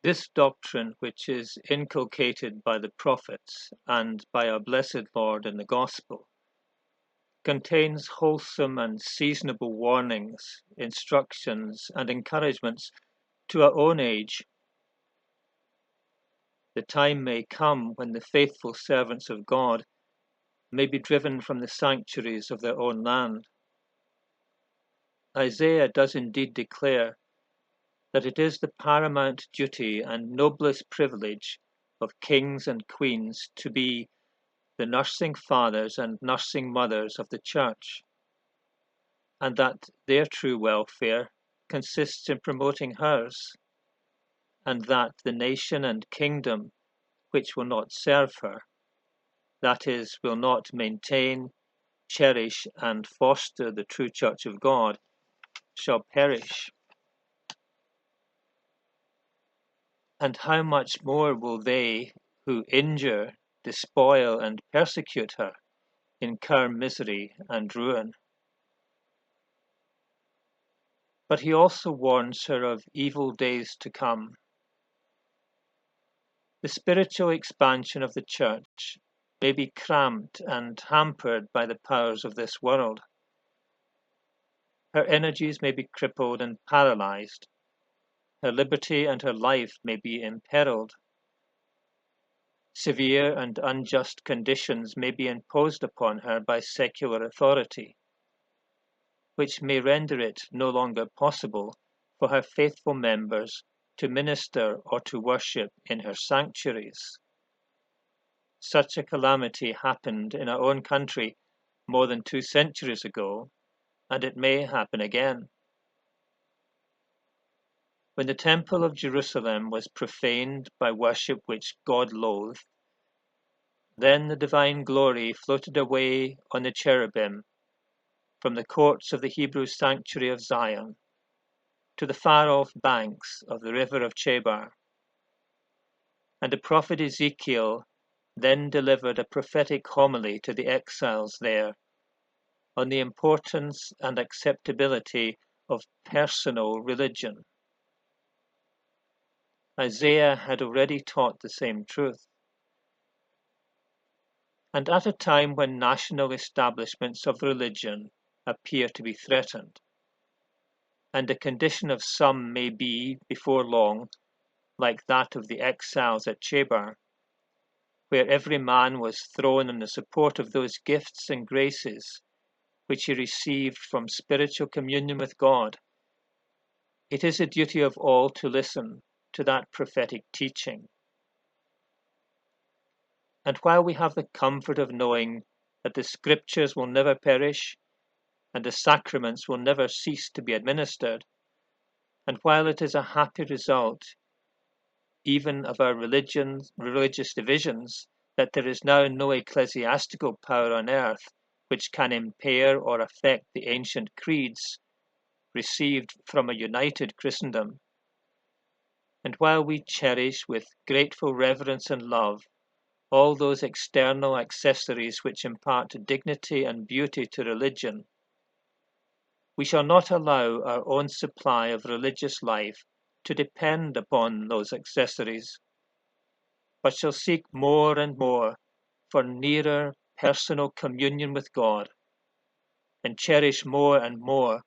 This doctrine, which is inculcated by the prophets and by our blessed Lord in the Gospel, contains wholesome and seasonable warnings, instructions, and encouragements to our own age. The time may come when the faithful servants of God may be driven from the sanctuaries of their own land. Isaiah does indeed declare that it is the paramount duty and noblest privilege of kings and queens to be the nursing fathers and nursing mothers of the church, and that their true welfare consists in promoting hers, and that the nation and kingdom which will not serve her, that is, will not maintain, cherish, and foster the true church of God, shall perish. And how much more will they who injure, despoil, and persecute her incur misery and ruin? But he also warns her of evil days to come. The spiritual expansion of the church may be cramped and hampered by the powers of this world. Her energies may be crippled and paralyzed. Her liberty and her life may be imperiled. Severe and unjust conditions may be imposed upon her by secular authority, which may render it no longer possible for her faithful members to minister or to worship in her sanctuaries. Such a calamity happened in our own country more than 2 centuries ago, and it may happen again. When the temple of Jerusalem was profaned by worship which God loathed, then the divine glory floated away on the cherubim from the courts of the Hebrew sanctuary of Zion to the far-off banks of the river of Chebar. And the prophet Ezekiel then delivered a prophetic homily to the exiles there on the importance and acceptability of personal religion. Isaiah had already taught the same truth. And at a time when national establishments of religion appear to be threatened, and the condition of some may be, before long, like that of the exiles at Chebar, where every man was thrown on the support of those gifts and graces which he received from spiritual communion with God, it is the duty of all to listen to that prophetic teaching. And while we have the comfort of knowing that the scriptures will never perish and the sacraments will never cease to be administered, and while it is a happy result even of our religious divisions that there is now no ecclesiastical power on earth which can impair or affect the ancient creeds received from a united Christendom, and while we cherish with grateful reverence and love all those external accessories which impart dignity and beauty to religion, we shall not allow our own supply of religious life to depend upon those accessories, but shall seek more and more for nearer personal communion with God, and cherish more and more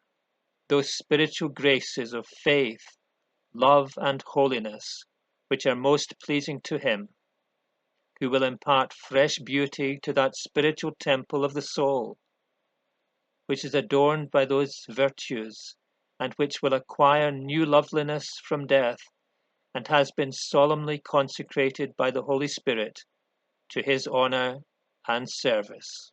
those spiritual graces of faith, love, and holiness which are most pleasing to Him, who will impart fresh beauty to that spiritual temple of the soul, which is adorned by those virtues, and which will acquire new loveliness from death, and has been solemnly consecrated by the Holy Spirit to His honor and service.